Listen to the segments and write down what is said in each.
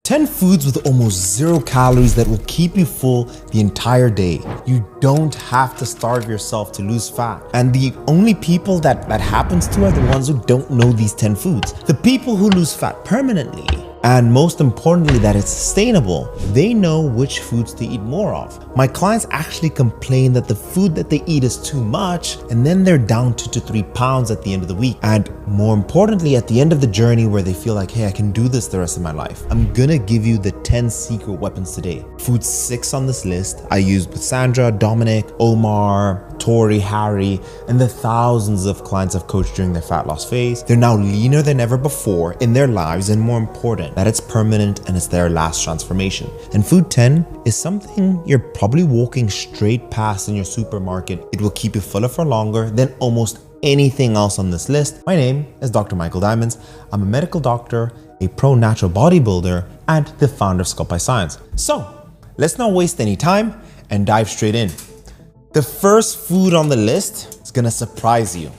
10 foods with almost 0 calories that will keep you full the entire day. You don't have to starve yourself to lose fat. And the only people that happens to are the ones who don't know these 10 foods. The people who lose fat permanently. And most importantly, that it's sustainable. They know which foods to eat more of. My clients actually complain that the food that they eat is too much, and then they're down 2 to 3 pounds at the end of the week. And more importantly, at the end of the journey where they feel like, hey, I can do this the rest of my life, I'm gonna give you the 10 secret weapons today. Food 6 on this list I used with Sandra, Dominic, Omar, Tori, Harry, and the thousands of clients I've coached during their fat loss phase. They're now leaner than ever before in their lives, and more important, that it's permanent and it's their last transformation. And food 10 is something you're probably walking straight past in your supermarket. It will keep you fuller for longer than almost anything else on this list. My name is Dr. Michael Diamonds. I'm a medical doctor, a pro natural bodybuilder, and the founder of Sculpt by Science. So let's not waste any time and dive straight in. The first food on the list is gonna surprise you,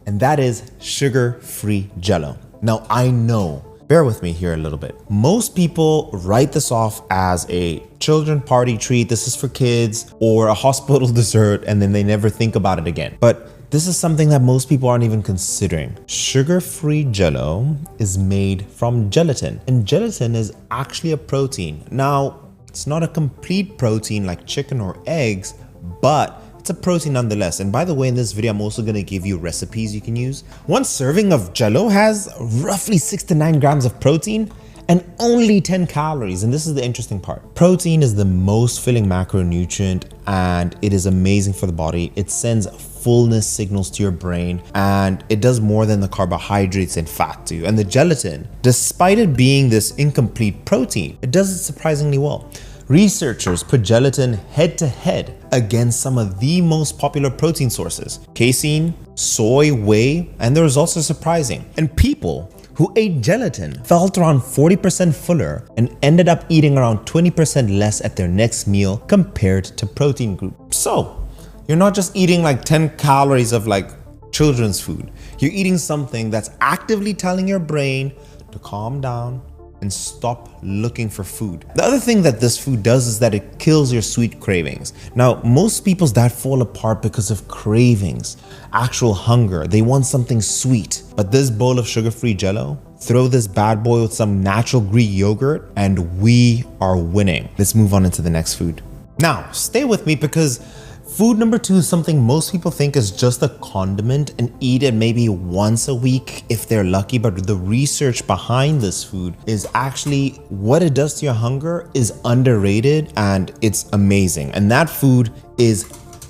and that is sugar-free Jell-O. Now I know, bear with me here a little bit. Most people write this off as a children party treat, this is for kids, or a hospital dessert, and then they never think about it again. But this is something that most people aren't even considering. Sugar-free Jell-O is made from gelatin, and gelatin is actually a protein. Now, it's not a complete protein like chicken or eggs, but it's a protein nonetheless. And by the way, in this video, I'm also going to give you recipes you can use. One serving of Jell-O has roughly 6 to 9 grams of protein and only 10 calories. And this is the interesting part. Protein is the most filling macronutrient, and it is amazing for the body. It sends fullness signals to your brain, and it does more than the carbohydrates and fat do. And the gelatin, despite it being this incomplete protein, it does it surprisingly well. Researchers put gelatin head to head against some of the most popular protein sources: casein, soy, whey, and the results are surprising. And people who ate gelatin felt around 40% fuller and ended up eating around 20% less at their next meal compared to protein group. So you're not just eating like 10 calories of like children's food. You're eating something that's actively telling your brain to calm down and stop looking for food. The other thing that this food does is that it kills your sweet cravings. Now, most people's diet fall apart because of cravings, actual hunger. They want something sweet. But this bowl of sugar-free Jell-O, throw this bad boy with some natural Greek yogurt, and we are winning. Let's move on into the next food. Now, stay with me because food number 2 is something most people think is just a condiment and eat it maybe once a week if they're lucky, but the research behind this food is actually what it does to your hunger is underrated, and it's amazing. And that food is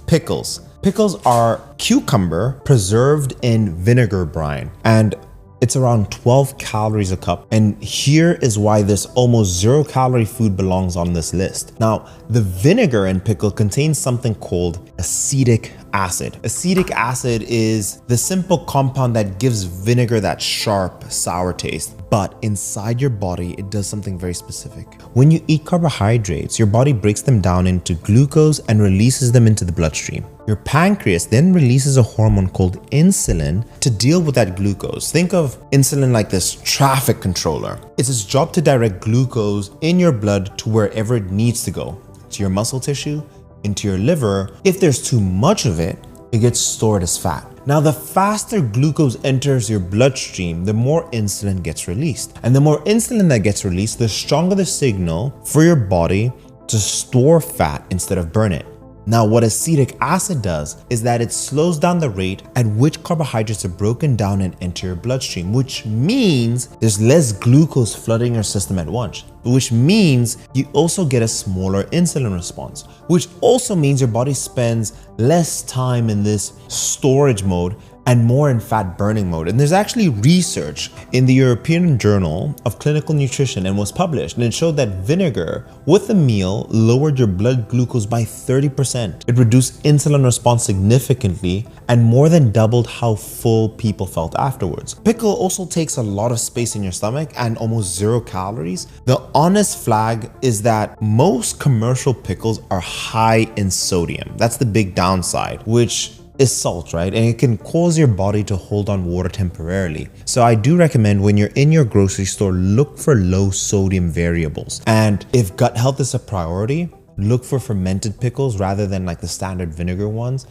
pickles. Pickles are cucumber preserved in vinegar brine, and it's around 12 calories a cup. And here is why this almost 0 calorie food belongs on this list. Now, the vinegar in pickle contains something called acetic acid. Acetic acid is the simple compound that gives vinegar that sharp, sour taste. But inside your body, it does something very specific. When you eat carbohydrates, your body breaks them down into glucose and releases them into the bloodstream. Your pancreas then releases a hormone called insulin to deal with that glucose. Think of insulin like this traffic controller. It's its job to direct glucose in your blood to wherever it needs to go, to your muscle tissue, into your liver. If there's too much of it, it gets stored as fat. Now, the faster glucose enters your bloodstream, the more insulin gets released. And the more insulin that gets released, the stronger the signal for your body to store fat instead of burn it. Now, what acetic acid does is that it slows down the rate at which carbohydrates are broken down and enter your bloodstream, which means there's less glucose flooding your system at once, which means you also get a smaller insulin response, which also means your body spends less time in this storage mode and more in fat burning mode. And there's actually research in the European Journal of Clinical Nutrition and was published, and it showed that vinegar with a meal lowered your blood glucose by 30%. It reduced insulin response significantly and more than doubled how full people felt afterwards. Pickle also takes a lot of space in your stomach and almost 0 calories. The honest flag is that most commercial pickles are high in sodium. That's the big downside, which is salt, right? And it can cause your body to hold on water temporarily. So I do recommend when you're in your grocery store, look for low sodium variables. And if gut health is a priority, look for fermented pickles rather than like the standard vinegar ones,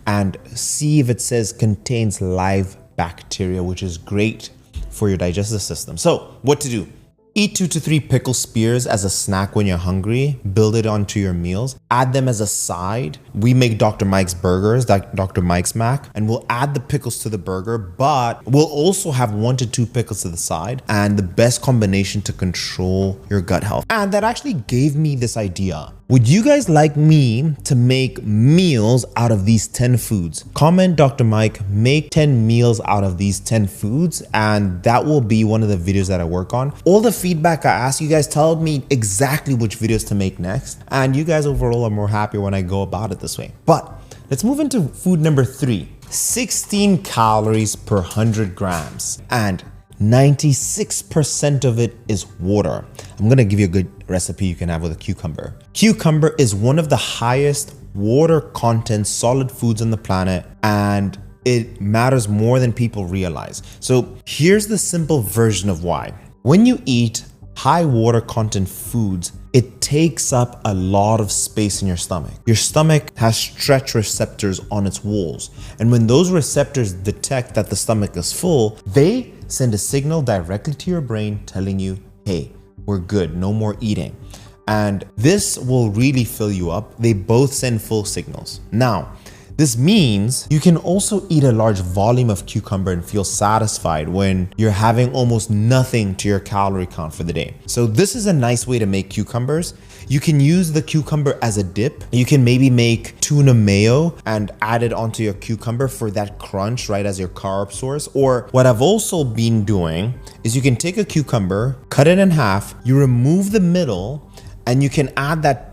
and see if it says contains live bacteria, which is great for your digestive system. So what to do? Eat 2 to 3 pickle spears as a snack when you're hungry. Build it onto your meals. Add them as a side. We make Dr. Mike's burgers, like Dr. Mike's Mac, and we'll add the pickles to the burger, but we'll also have 1 to 2 pickles to the side, and the best combination to control your gut health. And that actually gave me this idea. Would you guys like me to make meals out of these 10 foods? Comment, Dr. Mike, make 10 meals out of these 10 foods, and that will be one of the videos that I work on. All the feedback I ask you guys, tell me exactly which videos to make next, and you guys overall are more happy when I go about it this way. But let's move into food number 3. 16 calories per 100 grams, and 96% of it is water. I'm gonna give you a good recipe you can have with a cucumber. Cucumber is one of the highest water content solid foods on the planet, and it matters more than people realize. So here's the simple version of why. When you eat high water content foods, it takes up a lot of space in your stomach. Your stomach has stretch receptors on its walls, and when those receptors detect that the stomach is full, they send a signal directly to your brain telling you, hey, we're good, no more eating. And this will really fill you up. They both send full signals. Now, this means you can also eat a large volume of cucumber and feel satisfied when you're having almost nothing to your calorie count for the day. So this is a nice way to make cucumbers. You can use the cucumber as a dip. You can maybe make tuna mayo and add it onto your cucumber for that crunch, right, as your carb source. Or what I've also been doing is you can take a cucumber, cut it in half, you remove the middle, and you can add that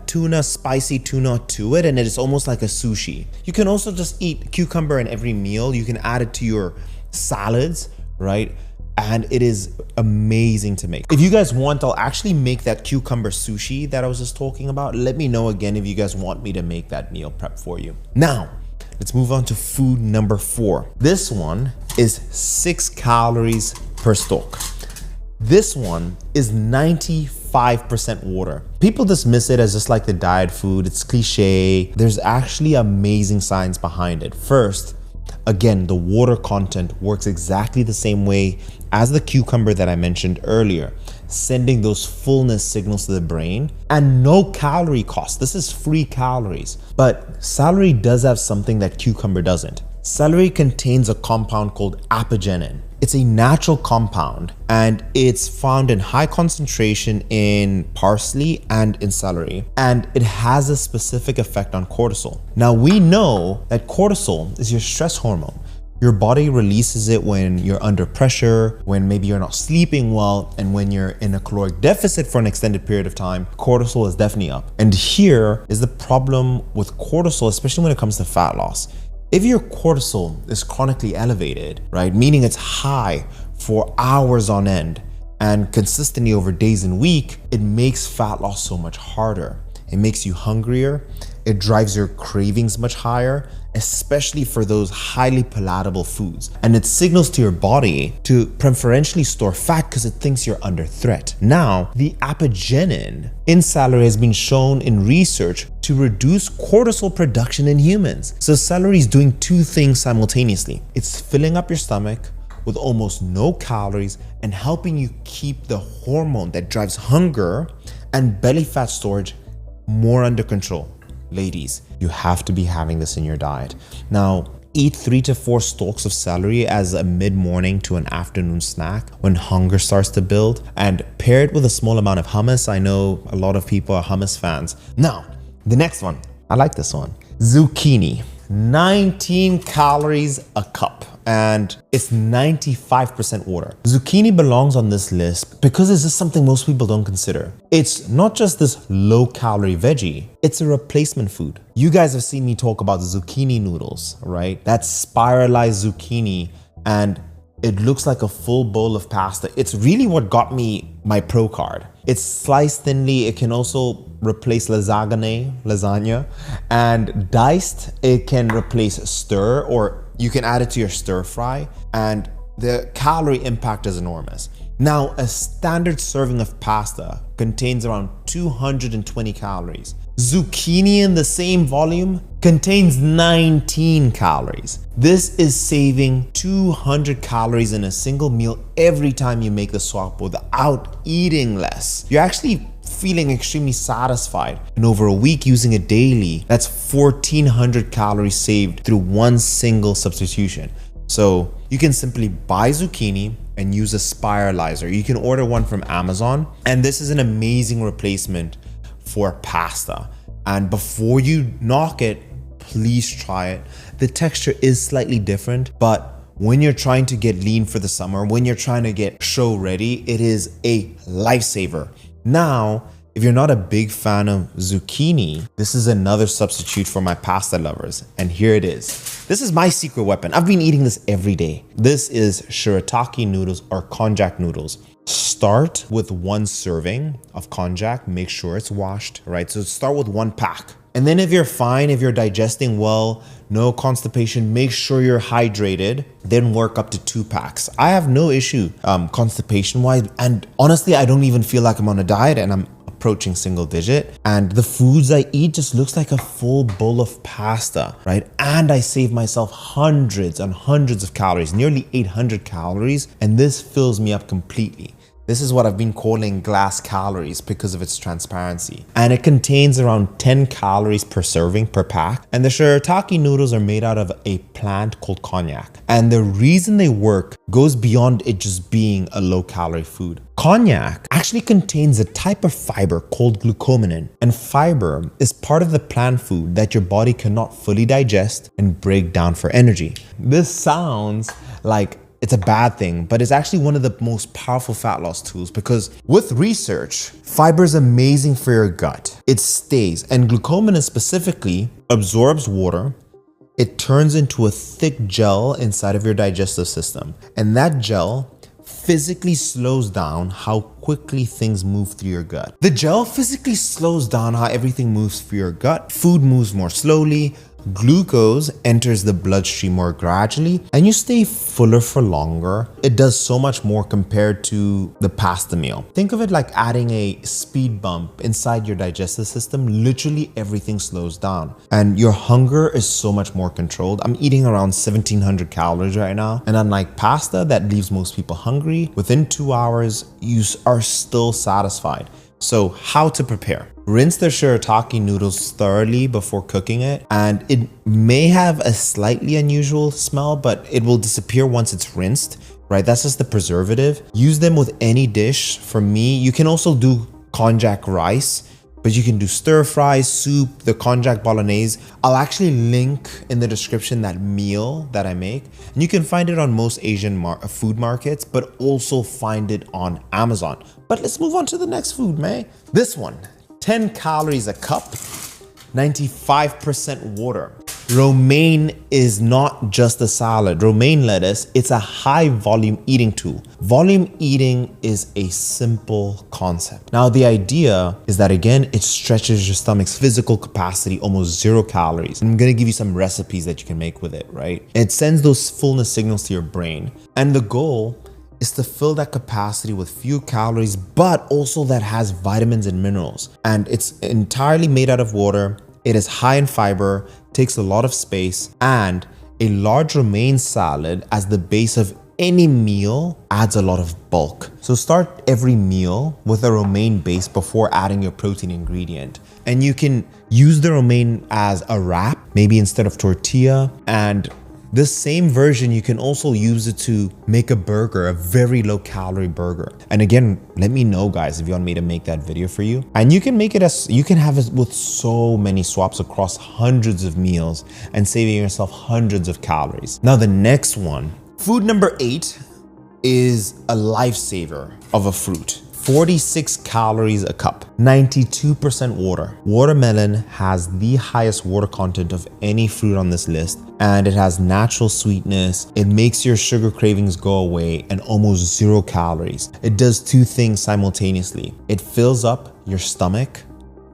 spicy tuna to it, and it is almost like a sushi. You can also just eat cucumber in every meal. You can add it to your salads, right? And it is amazing to make. If you guys want, I'll actually make that cucumber sushi that I was just talking about. Let me know again if you guys want me to make that meal prep for you. Now, let's move on to food number 4. This one is 6 calories per stalk. This one is 95% water. People dismiss it as just like the diet food. It's cliche. There's actually amazing science behind it. First, again, the water content works exactly the same way as the cucumber that I mentioned earlier, sending those fullness signals to the brain, and no calorie cost. This is free calories. But celery does have something that cucumber doesn't. Celery contains a compound called apigenin. It's a natural compound, and it's found in high concentration in parsley and in celery, and it has a specific effect on cortisol. Now, we know that cortisol is your stress hormone. Your body releases it when you're under pressure, when maybe you're not sleeping well, and when you're in a caloric deficit for an extended period of time. Cortisol is definitely up. And here is the problem with cortisol, especially when it comes to fat loss. If your cortisol is chronically elevated, right, meaning it's high for hours on end and consistently over days and weeks, it makes fat loss so much harder. It makes you hungrier. It drives your cravings much higher, especially for those highly palatable foods. And it signals to your body to preferentially store fat because it thinks you're under threat. Now, the apigenin in celery has been shown in research to reduce cortisol production in humans. So celery is doing 2 things simultaneously. It's filling up your stomach with almost no calories and helping you keep the hormone that drives hunger and belly fat storage more under control. Ladies, you have to be having this in your diet. Now, eat 3 to 4 stalks of celery as a mid-morning to an afternoon snack when hunger starts to build, and pair it with a small amount of hummus. I know a lot of people are hummus fans. Now, the next one, I like this one. Zucchini, 19 calories a cup, and it's 95% water. Zucchini belongs on this list because it's just something most people don't consider. It's not just this low-calorie veggie, it's a replacement food. You guys have seen me talk about zucchini noodles, right? That's spiralized zucchini, and it looks like a full bowl of pasta. It's really what got me my pro card. It's sliced thinly. It can also replace lasagna, and diced, it can replace stir, or you can add it to your stir fry, and the calorie impact is enormous. Now, a standard serving of pasta contains around 220 calories. Zucchini in the same volume contains 19 calories. This is saving 200 calories in a single meal every time you make the swap without eating less. You're actually feeling extremely satisfied. And over a week using it daily, that's 1,400 calories saved through one single substitution. So you can simply buy zucchini and use a spiralizer. You can order one from Amazon, and this is an amazing replacement for pasta. And before you knock it, please try it. The texture is slightly different, but when you're trying to get lean for the summer, when you're trying to get show ready, it is a lifesaver. Now, if you're not a big fan of zucchini, this is another substitute for my pasta lovers. And here it is. This is my secret weapon. I've been eating this every day. This is shirataki noodles or konjac noodles. Start with one serving of konjac. Make sure it's washed, right? So start with one pack. And then if you're fine, if you're digesting well, no constipation, make sure you're hydrated, then work up to 2 packs. I have no issue constipation-wise. And honestly, I don't even feel like I'm on a diet, and I'm approaching single digit, and the foods I eat just looks like a full bowl of pasta, right? And I save myself hundreds and hundreds of calories, nearly 800 calories, and this fills me up completely. This is what I've been calling glass calories because of its transparency. And it contains around 10 calories per serving per pack. And the shirataki noodles are made out of a plant called konjac. And the reason they work goes beyond it just being a low calorie food. Konjac actually contains a type of fiber called glucosamine. And fiber is part of the plant food that your body cannot fully digest and break down for energy. This sounds like it's a bad thing, but it's actually one of the most powerful fat loss tools, because with research, fiber is amazing for your gut. It stays, and glucosamine specifically absorbs water. It turns into a thick gel inside of your digestive system, and that gel physically slows down how quickly things move through your gut. The gel physically slows down how everything moves through your gut. Food moves more slowly. Glucose enters the bloodstream more gradually, and you stay fuller for longer. It does so much more compared to the pasta meal. Think of it like adding a speed bump inside your digestive system. Literally everything slows down, and your hunger is so much more controlled. I'm eating around 1,700 calories right now, and unlike pasta that leaves most people hungry, within 2 hours, you are still satisfied. So how to prepare? Rinse the shirataki noodles thoroughly before cooking it, and it may have a slightly unusual smell, but it will disappear once it's rinsed, right? That's just the preservative. Use them with any dish. For me, you can also do konjac rice, but you can do stir fry, soup, the konjac bolognese. I'll actually link in the description that meal that I make, and you can find it on most Asian food markets, but also find it on Amazon. But let's move on to the next food, man. This one, 10 calories a cup, 95% water. Romaine is not just a salad. Romaine lettuce, it's a high volume eating tool. Volume eating is a simple concept. Now, the idea is that, again, it stretches your stomach's physical capacity, almost 0 calories. I'm gonna give you some recipes that you can make with it, right? It sends those fullness signals to your brain. And the goal is to fill that capacity with few calories, but also that has vitamins and minerals. And it's entirely made out of water. It is high in fiber, takes a lot of space, and a large romaine salad as the base of any meal adds a lot of bulk. So start every meal with a romaine base before adding your protein ingredient. And you can use the romaine as a wrap, maybe instead of tortilla. And this same version, you can also use it to make a burger, a very low calorie burger. And again, let me know, guys, if you want me to make that video for you. And you can make it as, you can have it with so many swaps across hundreds of meals and saving yourself hundreds of calories. Now, the next one, food number 8 is a lifesaver of a fruit. 46 calories a cup, 92% water. Watermelon has the highest water content of any fruit on this list, and it has natural sweetness. It makes your sugar cravings go away, and almost 0 calories. It does 2 things simultaneously. It fills up your stomach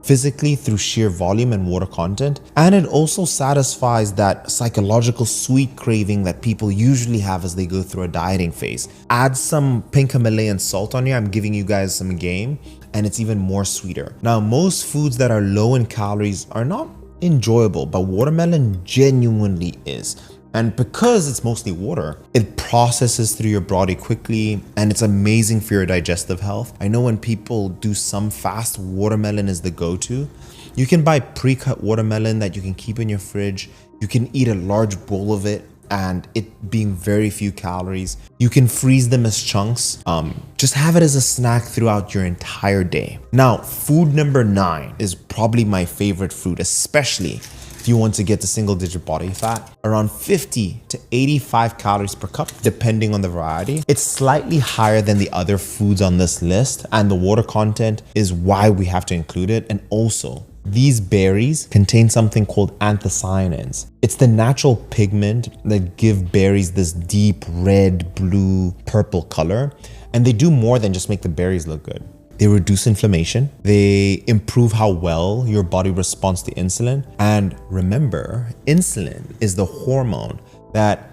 physically through sheer volume and water content, and it also satisfies that psychological sweet craving that people usually have as they go through a dieting phase. Add some pink Himalayan salt on here. I'm giving you guys some game, and it's even more sweeter. Now, most foods that are low in calories are not enjoyable, but watermelon genuinely is. And because it's mostly water, it processes through your body quickly, and it's amazing for your digestive health. I know when people do some fast, watermelon is the go-to. You can buy pre-cut watermelon that you can keep in your fridge. You can eat a large bowl of it, and it being very few calories. You can freeze them as chunks. Just have it as a snack throughout your entire day. Now, food number 9 is probably my favorite food, especially if you want to get to single-digit body fat, around 50 to 85 calories per cup, depending on the variety. It's slightly higher than the other foods on this list, and the water content is why we have to include it. And also, these berries contain something called anthocyanins. It's the natural pigment that give berries this deep red, blue, purple color, and they do more than just make the berries look good. They reduce inflammation, they improve how well your body responds to insulin. And remember, insulin is the hormone that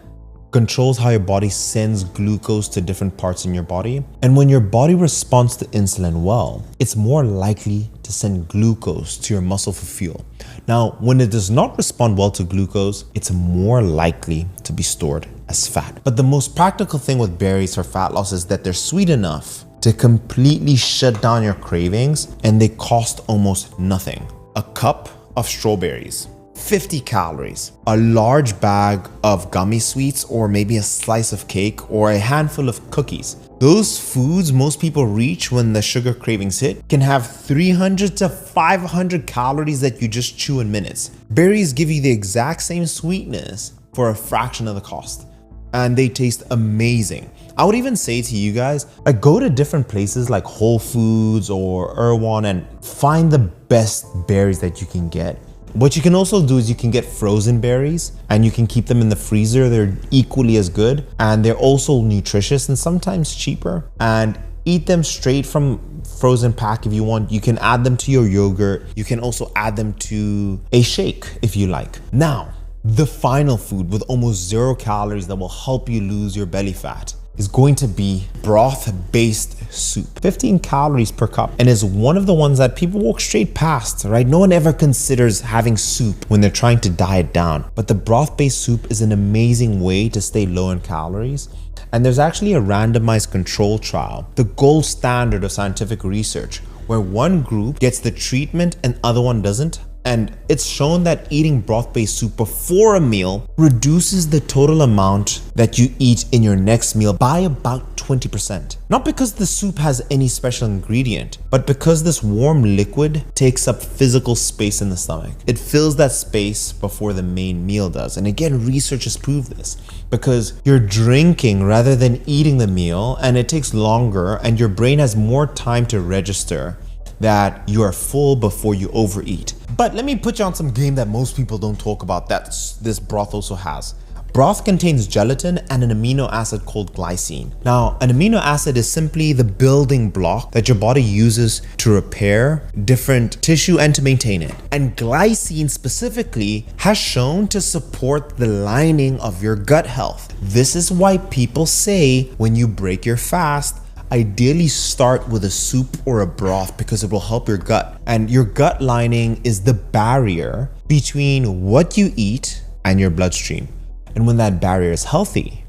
controls how your body sends glucose to different parts in your body. And when your body responds to insulin well, it's more likely to send glucose to your muscle for fuel. Now, when it does not respond well to glucose, it's more likely to be stored as fat. But the most practical thing with berries for fat loss is that they're sweet enough to completely shut down your cravings, and they cost almost nothing. A cup of strawberries, 50 calories, a large bag of gummy sweets, or maybe a slice of cake or a handful of cookies. Those foods most people reach when the sugar cravings hit can have 300 to 500 calories that you just chew in minutes. Berries give you the exact same sweetness for a fraction of the cost, and they taste amazing. I would even say to you guys, go to different places like Whole Foods or Erewhon and find the best berries that you can get. What you can also do is you can get frozen berries and you can keep them in the freezer. They're equally as good, and they're also nutritious and sometimes cheaper. And eat them straight from frozen pack if you want. You can add them to your yogurt. You can also add them to a shake if you like. Now, the final food with almost 0 calories that will help you lose your belly fat is going to be broth-based soup. 15 calories per cup, and is one of the ones that people walk straight past, right? No one ever considers having soup when they're trying to diet down. But the broth-based soup is an amazing way to stay low in calories. And there's actually a randomized control trial, the gold standard of scientific research, where one group gets the treatment and other one doesn't. And it's shown that eating broth-based soup before a meal reduces the total amount that you eat in your next meal by about 20%. Not because the soup has any special ingredient, but because this warm liquid takes up physical space in the stomach. It fills that space before the main meal does. And again, research has proved this, because you're drinking rather than eating the meal, and it takes longer, and your brain has more time to register that you are full before you overeat. But let me put you on some game that most people don't talk about that this broth also has. Broth contains gelatin and an amino acid called glycine. Now, an amino acid is simply the building block that your body uses to repair different tissue and to maintain it. And glycine specifically has shown to support the lining of your gut health. This is why people say when you break your fast, ideally start with a soup or a broth, because it will help your gut. And your gut lining is the barrier between what you eat and your bloodstream. And when that barrier is healthy,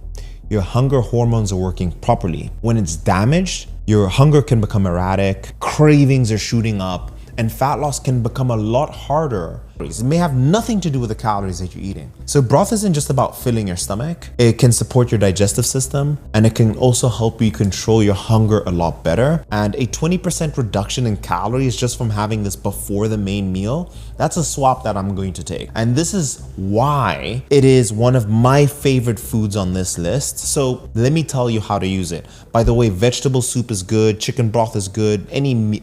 your hunger hormones are working properly. When it's damaged, your hunger can become erratic, cravings are shooting up, and fat loss can become a lot harder. It may have nothing to do with the calories that you're eating. So broth isn't just about filling your stomach. It can support your digestive system, and it can also help you control your hunger a lot better. And a 20% reduction in calories just from having this before the main meal, that's a swap that I'm going to take. And this is why it is one of my favorite foods on this list. So let me tell you how to use it. By the way, vegetable soup is good, chicken broth is good, any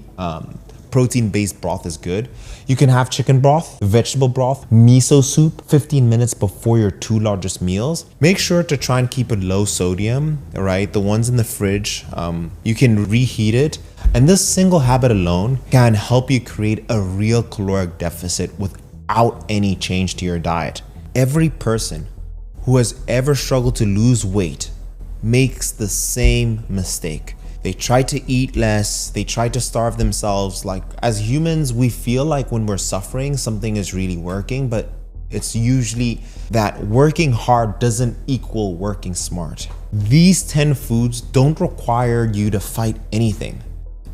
protein-based broth is good. You can have chicken broth, vegetable broth, miso soup 15 minutes before your 2 largest meals. Make sure to try and keep it low sodium, all right? The ones in the fridge, you can reheat it And this single habit alone can help you create a real caloric deficit without any change to your diet. Every person who has ever struggled to lose weight makes the same mistake. They try to eat less, they try to starve themselves. Like, as humans, we feel like when we're suffering, something is really working, but it's usually that working hard doesn't equal working smart. These 10 foods don't require you to fight anything.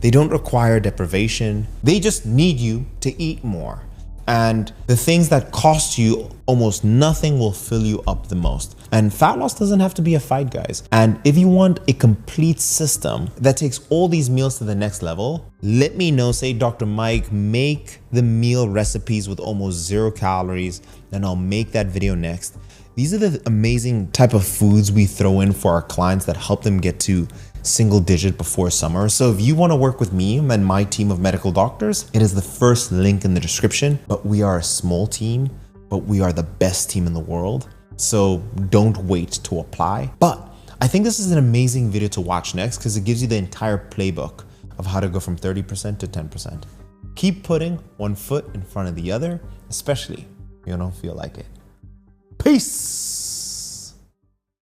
They don't require deprivation. They just need you to eat more. And the things that cost you almost nothing will fill you up the most. And fat loss doesn't have to be a fight, guys. And if you want a complete system that takes all these meals to the next level, let me know. Say, Dr. Mike, make the meal recipes with almost 0 calories, and I'll make that video next. These are the amazing type of foods we throw in for our clients that help them get to single digit before summer. So if you want to work with me and my team of medical doctors, it is the first link in the description. But we are a small team, but we are the best team in the world. So don't wait to apply. But I think this is an amazing video to watch next because it gives you the entire playbook of how to go from 30% to 10%. Keep putting one foot in front of the other, especially if you don't feel like it. Peace.